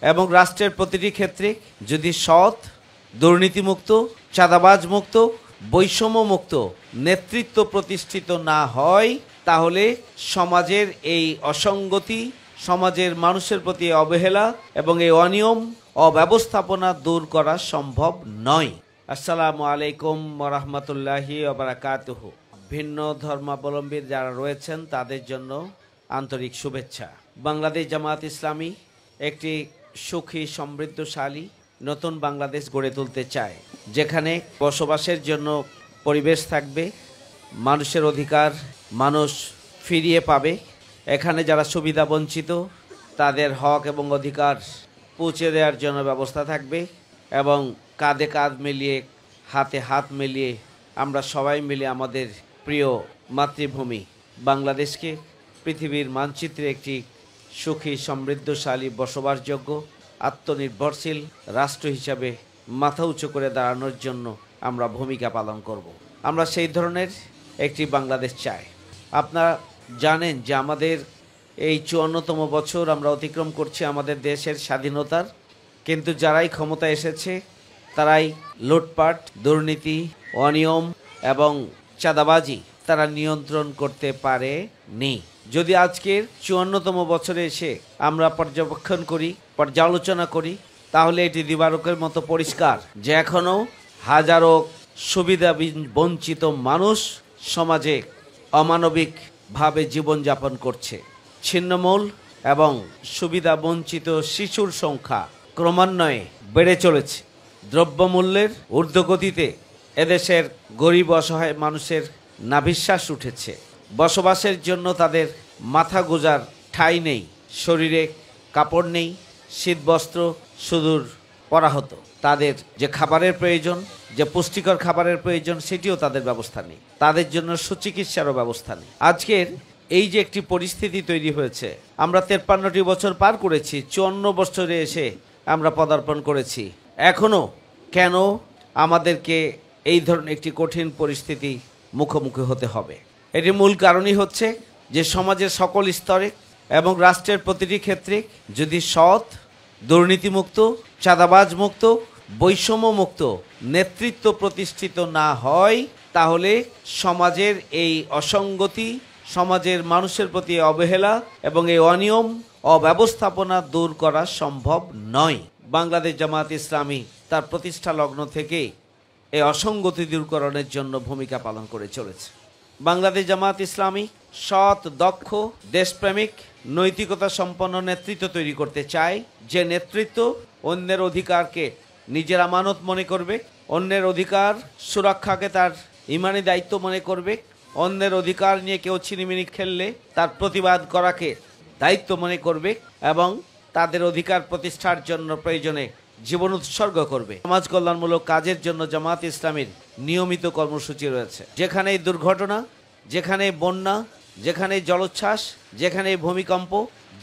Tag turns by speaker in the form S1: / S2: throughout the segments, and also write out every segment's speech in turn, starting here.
S1: এবং রাষ্ট্রের প্রতিটি ক্ষেত্রে যদি সৎ, দুর্নীতিমুক্ত, চাঁদাবাজ মুক্ত, বৈষম্য মুক্ত নেতৃত্ব প্রতিষ্ঠিত না হয়, তাহলে সমাজের এই অসঙ্গতি, সমাজের মানুষের প্রতি অবহেলা এবং এই অনিয়ম, অব্যবস্থাপনা দূর করা সম্ভব নয়। আসসালামু আলাইকুম ওয়া রাহমাতুল্লাহি ওয়া বারাকাতুহু। ভিন্ন ধর্মাবলম্বী যারা রয়েছেন তাদের জন্য আন্তরিক শুভেচ্ছা। বাংলাদেশ জামায়াত ইসলামী একটি সুখী, সমৃদ্ধশালী নতুন বাংলাদেশ গড়ে তুলতে চায়, যেখানে বসবাসের জন্য পরিবেশ থাকবে, মানুষের অধিকার মানুষ ফিরিয়ে পাবে, এখানে যারা সুবিধা বঞ্চিত তাদের হক এবং অধিকার পৌঁছে দেওয়ার জন্য ব্যবস্থা থাকবে, এবং কাঁধে কাঁধ মিলিয়ে, হাতে হাত মিলিয়ে আমরা সবাই মিলে আমাদের প্রিয় মাতৃভূমি বাংলাদেশকে পৃথিবীর মানচিত্রে একটি সুখী, সমৃদ্ধশালী, বসবাসযোগ্য, আত্মনির্ভরশীল রাষ্ট্র হিসাবে মাথা উঁচু করে দাঁড়ানোর জন্য আমরা ভূমিকা পালন করব। আমরা সেই ধরনের একটি বাংলাদেশ চাই। আপনারা জানেন যে আমাদের এই ৫৪তম বছর আমরা অতিক্রম করছি আমাদের দেশের স্বাধীনতার, কিন্তু যারাই ক্ষমতা এসেছে তারাই লুটপাট, দুর্নীতি, অনিয়ম এবং চাঁদাবাজি তারা নিয়ন্ত্রণ করতে পারেনি। যদি আজকের ৫৪তম বছরে এসে আমরা পর্যবেক্ষণ করি, পর্যালোচনা করি, তাহলে এটি দিবালোকের মতো পরিষ্কার যে এখনও হাজারো সুবিধা বঞ্চিত মানুষ সমাজে অমানবিকভাবে জীবনযাপন করছে। ছিন্নমূল এবং সুবিধা বঞ্চিত শিশুর সংখ্যা ক্রমান্বয়ে বেড়ে চলেছে। দ্রব্যমূল্যের ঊর্ধ্বগতিতে এদেশের গরিব অসহায় মানুষের নাভিশ্বাস উঠেছে। বসবাসের জন্য তাদের মাথা গোঁজার ঠাঁই নেই, শরীরে কাপড় নেই, শীতবস্ত্র সুদূর পরাহত। তাদের যে খাবারের প্রয়োজন, যে পুষ্টিকর খাবারের প্রয়োজন, সেটিও তাদের ব্যবস্থা নেই। তাদের জন্য সুচিকিৎসারও ব্যবস্থা নেই। আজকের এই যে একটি পরিস্থিতি তৈরি হয়েছে, আমরা ৫৩টি বছর পার করেছি, ৫৪ বছরে এসে আমরা পদার্পণ করেছি। এখনও কেন আমাদেরকে এই ধরনের একটি কঠিন পরিস্থিতি মুখোমুখি হতে হবে? এটির মূল কারণই হচ্ছে যে সমাজের সকল স্তরে এবং রাষ্ট্রের প্রতিটি ক্ষেত্রে যদি সৎ, দুর্নীতিমুক্ত, চাঁদাবাজ মুক্ত, বৈষম্য মুক্ত নেতৃত্ব প্রতিষ্ঠিত না হয়, তাহলে সমাজের এই অসঙ্গতি, সমাজের মানুষের প্রতি অবহেলা এবং এই অনিয়ম, অব্যবস্থাপনা দূর করা সম্ভব নয়। বাংলাদেশ জামায়াত ইসলামী তার প্রতিষ্ঠা লগ্ন থেকেই এই অসঙ্গতি দূরকরণের জন্য ভূমিকা পালন করে চলেছে। বাংলাদেশ জামায়াত ইসলামী সৎ, দক্ষ, দেশপ্রেমিক, নৈতিকতা সম্পন্ন নেতৃত্ব তৈরি করতে চায়, যে নেতৃত্ব অন্যের অধিকারকে নিজের আমানত মনে করবে, অন্যের অধিকার সুরক্ষাকে তার ইমানি দায়িত্ব মনে করবে, অন্যের অধিকার নিয়ে কেউ ছিনিমিনি খেললে তার প্রতিবাদ করাকে দায়িত্ব মনে করবে, এবং তাদের অধিকার প্রতিষ্ঠার জন্য প্রয়োজনে জীবন উৎসর্গ করবে। সমাজ কল্যাণমূলক কাজের জন্য জামায়াত ইসলামীর নিয়মিত কর্মসূচি রয়েছে। যেখানেই দুর্ঘটনা, যেখানেই বন্যা, যেখানেই জলোচ্ছ্বাস, যেখানেই ভূমিকম্প,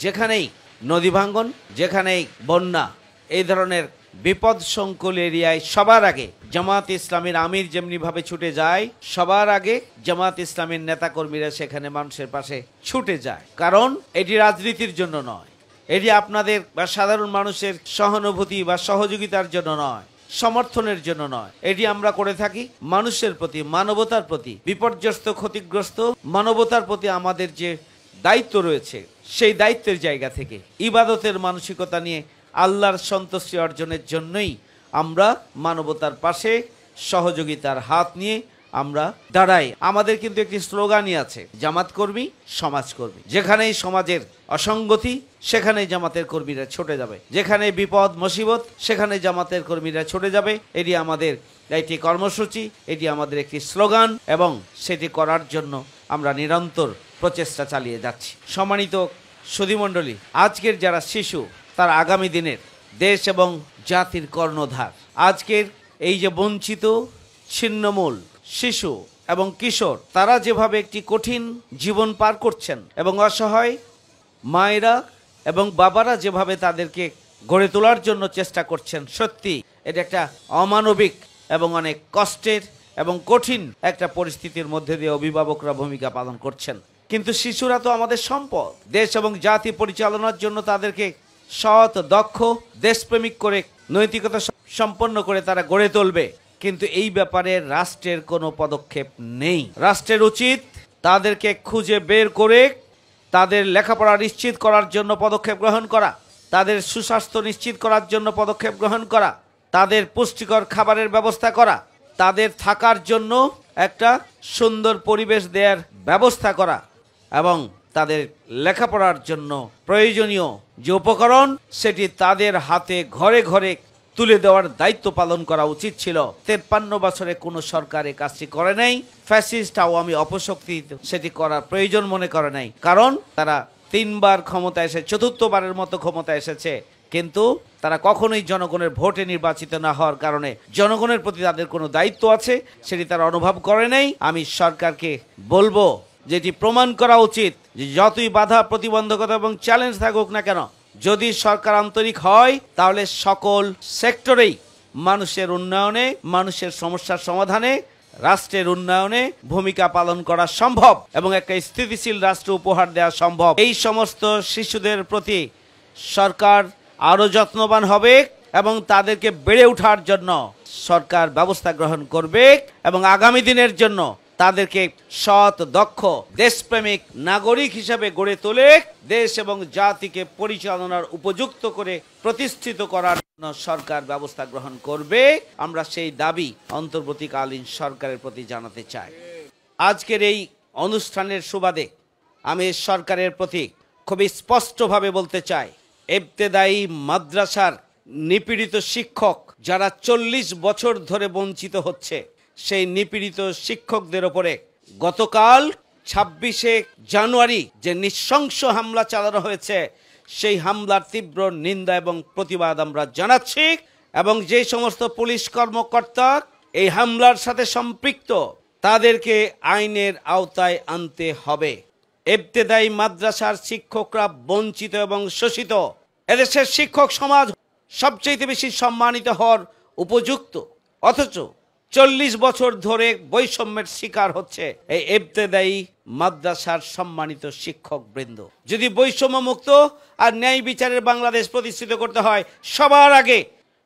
S1: যেখানেই নদী ভাঙ্গন, যেখানেই বন্যা, এই ধরনের বিপদ সংকুল এরিয়ায় সবার আগে জামায়াত ইসলামীর আমির যেমনিভাবে ছুটে যায়, সবার আগে জামায়াত ইসলামীর নেতাকর্মীরা সেখানে মানুষের পাশে ছুটে যায়। কারণ এটি রাজনীতির জন্য নয়, এটি আপনাদের বা সাধারণ মানুষের সহানুভূতি বা সহযোগিতার জন্য নয়, সমর্থনের জন্য নয়। এটি আমরা করে থাকি মানুষের প্রতি, মানবতার প্রতি, বিপর্যস্ত, ক্ষতিগ্রস্ত মানবতার প্রতি আমাদের যে দায়িত্ব রয়েছে, সেই দায়িত্বের জায়গা থেকে ইবাদতের মানসিকতা নিয়ে আল্লাহর সন্তুষ্টি অর্জনের জন্যই আমরা মানবতার পাশে সহযোগিতার হাত নিয়ে আমরা দাঁড়াই। আমাদের কিন্তু একটি স্লোগানই আছে, জামাত কর্মী, সমাজ কর্মী। যেখানেই সমাজের অসঙ্গতি, সেখানেই জামাতের কর্মীরা ছুটে যাবে। যেখানে বিপদ মুসিবত, সেখানে জামাতের কর্মীরা ছুটে যাবে। এটি আমাদের একটি কর্মসূচি, এটি আমাদের একটি স্লোগান, এবং সেটি করার জন্য আমরা নিরন্তর প্রচেষ্টা চালিয়ে যাচ্ছি। সম্মানিত সুধীমণ্ডলী, আজকের যারা শিশু, তার আগামী দিনের দেশ এবং জাতির কর্ণধার। আজকের এই যে বঞ্চিত, ছিন্নমূল শিশু এবং কিশোর, তারা যেভাবে একটি কঠিন জীবন পার করছেন, এবং অসহায় মায়েরা এবং বাবারা যেভাবে তাদেরকে গড়ে তোলার জন্য চেষ্টা করছেন, সত্যি এটা একটা অমানবিক এবং অনেক কষ্টের এবং কঠিন একটা পরিস্থিতির মধ্যে দিয়ে অভিভাবকরা ভূমিকা পালন করছেন। কিন্তু শিশুরা তো আমাদের সম্পদ। দেশ এবং জাতি পরিচালনার জন্য তাদেরকে সৎ, দক্ষ, দেশপ্রেমিক করে, নৈতিকতা সম্পন্ন করে তারা গড়ে তুলবে। কিন্তু এই ব্যাপারে রাষ্ট্রের কোনো পদক্ষেপ নেই। রাষ্ট্রের উচিত তাদেরকে খুঁজে বের করে তাদের লেখাপড়া নিশ্চিত করার জন্য পদক্ষেপ গ্রহণ করা, তাদের সুস্বাস্থ্য নিশ্চিত করার জন্য পদক্ষেপ গ্রহণ করা, তাদের পুষ্টিকর খাবারের ব্যবস্থা করা, তাদের থাকার জন্য একটা সুন্দর পরিবেশ দেওয়ার ব্যবস্থা করা এবং তাদের লেখাপড়ার জন্য প্রয়োজনীয় যে উপকরণ সেটি তাদের হাতে ঘরে ঘরে তুলে দেওয়ার দায়িত্ব পালন করা উচিত ছিল। 53 বছরে কোনো সরকার এই কাজটি করে নাই। ফ্যাসিস্ট আওয়ামী অপশক্তি সেটি করার প্রয়োজন মনে করে নাই, কারণ তারা 3 বার ক্ষমতা এসে 4র্থবারের মতো ক্ষমতা এসেছে, কিন্তু তারা কখনোই জনগণের ভোটে নির্বাচিত না হওয়ার কারণে জনগণের প্রতি তাদের কোনো দায়িত্ব আছে সেটি তারা অনুভব করে নাই। আমি সরকারকে বলবো যেটি প্রমাণ করা উচিত যে যতই বাধা, প্রতিবন্ধকতা এবং চ্যালেঞ্জ থাকুক না কেন, যদি সরকার আন্তরিক হয় তাহলে সকল সেক্টরেই মানুষের উন্নয়নে, মানুষের সমস্যার সমাধানে, রাষ্ট্রের উন্নয়নে ভূমিকা পালন করা সম্ভব এবং একটা স্থিতিশীল রাষ্ট্র উপহার দেওয়া সম্ভব। এই সমস্ত শিশুদের প্রতি সরকার আরো যত্নবান হবে এবং তাদেরকে বেড়ে ওঠার জন্য সরকার ব্যবস্থা গ্রহণ করবে এবং আগামী দিনের জন্য তাদেরকে সৎ, দক্ষ, দেশপ্রেমিক নাগরিক হিসেবে গড়ে তোলে দেশ এবং জাতিকে পরিচালনার উপযুক্ত করে প্রতিষ্ঠিত করার জন্য সরকার ব্যবস্থা গ্রহণ করবে। আমরা সেই দাবি অন্তর্বর্তীকালীন সরকারের প্রতি জানাতে চাই। আজকের এই অনুষ্ঠানের সুবাদে আমি সরকারের প্রতি খুবই স্পষ্টভাবে বলতে চাই, ইবতেদায়ী মাদ্রাসার নিপীড়িত শিক্ষক যারা 40 বছর ধরে বঞ্চিত হচ্ছে, সেই নিপীড়িত শিক্ষকদের ওপরে গতকাল 26শে জানুয়ারি যে নৃশংস হামলা চালানো হয়েছে, সেই হামলার তীব্র নিন্দা এবং প্রতিবাদ আমরা জানাচ্ছি এবং যে সমস্ত পুলিশ কর্মকর্তা এই হামলার সাথে সম্পৃক্ত তাদেরকে আইনের আওতায় আনতে হবে। ইবতেদায়ী মাদ্রাসার শিক্ষকরা বঞ্চিত এবং শোষিত। এদেশের শিক্ষক সমাজ সবচেয়ে বেশি সম্মানিত হওয়ার উপযুক্ত, অথচ 40 বছর ধরে বৈষম্যের শিকার হচ্ছে এই ইবতেদায়ী মাদ্রাসার সম্মানিত শিক্ষক বৃন্দ। যদি বৈষম্য মুক্ত আর ন্যায় বিচারের বাংলাদেশ প্রতিষ্ঠিত করতে হয়, সবার আগে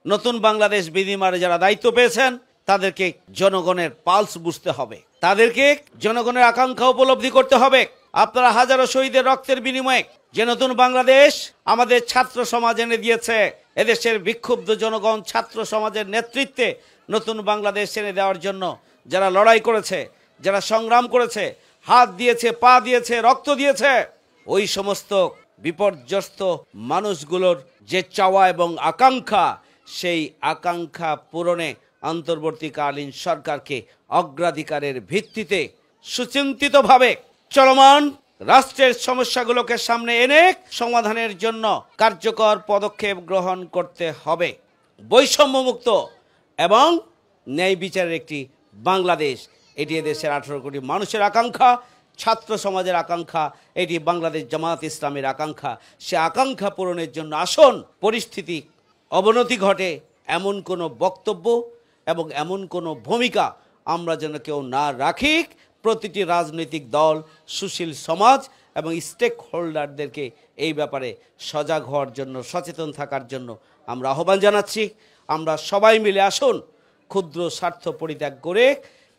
S1: নতুন বাংলাদেশ বিনির্মাণে যারা দায়িত্ব পেয়েছেন তাদেরকে জনগণের পালস বুঝতে হবে, তাদেরকে জনগণের আকাঙ্ক্ষা উপলব্ধি করতে হবে। আপনারা হাজারো শহীদের রক্তের বিনিময়ে যে নতুন বাংলাদেশ আমাদের ছাত্র সমাজ এনে দিয়েছে, এদেশের বিক্ষুব্ধ জনগণ ছাত্র সমাজের নেতৃত্বে নতুন বাংলাদেশ এনে দেওয়ার জন্য যারা লড়াই করেছে, যারা সংগ্রাম করেছে, হাত দিয়েছে, পা দিয়েছে, রক্ত দিয়েছে, ওই সমস্ত বিপর্যস্ত মানুষগুলোর যে চাওয়া এবং আকাঙ্ক্ষা, সেই আকাঙ্ক্ষা পূরণে অন্তর্বর্তীকালীন সরকারকে অগ্রাধিকারের ভিত্তিতে সুচিন্তিতভাবে চলমান রাষ্ট্রের সমস্যাগুলোকে সামনে এনে সমাধানের জন্য কার্যকর পদক্ষেপ গ্রহণ করতে হবে। বৈষম্যমুক্ত এবং ন্যায় বিচারের একটি বাংলাদেশ, এটি দেশের 18 কোটি মানুষের আকাঙ্ক্ষা, ছাত্র সমাজের আকাঙ্ক্ষা, এটি বাংলাদেশ জামায়াত ইসলামের আকাঙ্ক্ষা। সে আকাঙ্ক্ষা পূরণের জন্য আসুন পরিস্থিতি অবনতি ঘটে এমন কোনো বক্তব্য এবং এমন কোনো ভূমিকা আমরা যেন কেউ না রাখি। প্রতিটি রাজনৈতিক দল, সুশীল সমাজ এবং স্টেক হোল্ডারদেরকে এই ব্যাপারে সজাগ হওয়ার জন্য, সচেতন থাকার জন্য আমরা আহ্বান জানাচ্ছি। আমরা সবাই মিলে আসুন ক্ষুদ্র স্বার্থ পরিত্যাগ করে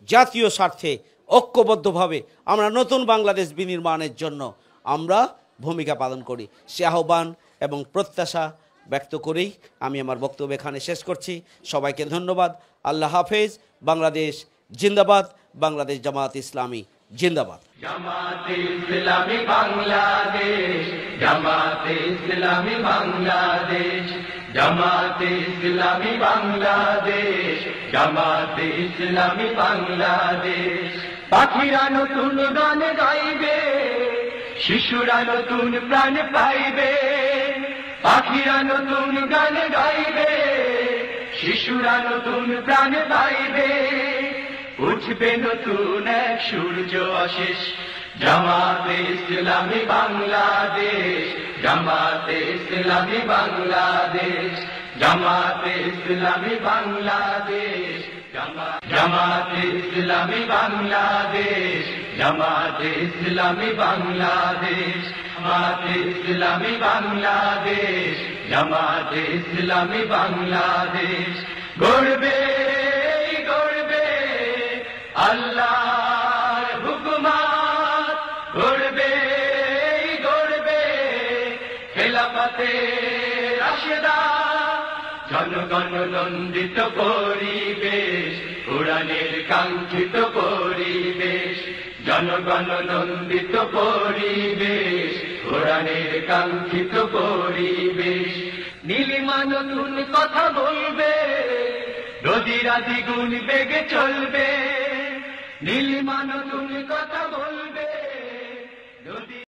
S1: জাতীয় স্বার্থে ঐক্যবদ্ধভাবে আমরা নতুন বাংলাদেশ বিনির্মাণের জন্য আমরা ভূমিকা পালন করি। সে আহ্বান এবং প্রত্যাশা ব্যক্ত করেই আমি আমার বক্তব্য এখানে শেষ করছি। সবাইকে ধন্যবাদ। আল্লাহ হাফেজ। বাংলাদেশ জিন্দাবাদ। বাংলাদেশ জামায়াত ইসলামী জিন্দাবাদ।
S2: জামাতে ইসলামী বাংলাদেশ, জামাতে ইসলামী বাংলাদেশ, জামাতে ইসলামী বাংলাদেশ, জামাতে ইসলামী বাংলাদেশ। পাখিরা নতুন গান গাইবে, শিশুরা নতুন প্রাণ পাইবে। পাখিরা নতুন গান গাইবে, শিশুরা নতুন প্রাণ পাইবে। উঠবে নতুন এক সূর্য অশেষ, জামাতে ইসলামী বাংলাদেশ, জামাতে ইসলামী বাংলাদেশ, জামাতে ইসলামী বাংলাদেশ, জামাতে ইসলামী বাংলাদেশ, জামাতে ইসলামী বাংলাদেশ। জামাতে ইসলামী বাংলাদেশ, জামাতে ইসলামী বাংলাদেশ গড়বে গড়বে আল্লাহর হুকুমত, গড়বে গড়বে খেলাফতে রাশেদা, জনগণ নন্দিত পরিবেশ, কোরআনের কাঙ্ক্ষিত পরিবেশ, জনগণ নন্দিত পরিবেশ, কোরআনের কাঙ্ক্ষিত পরিবেশ। নীলিমা নতুন কথা বলবে, নদীর আদি গুণ বেগে চলবে, নীলিমা নতুন কথা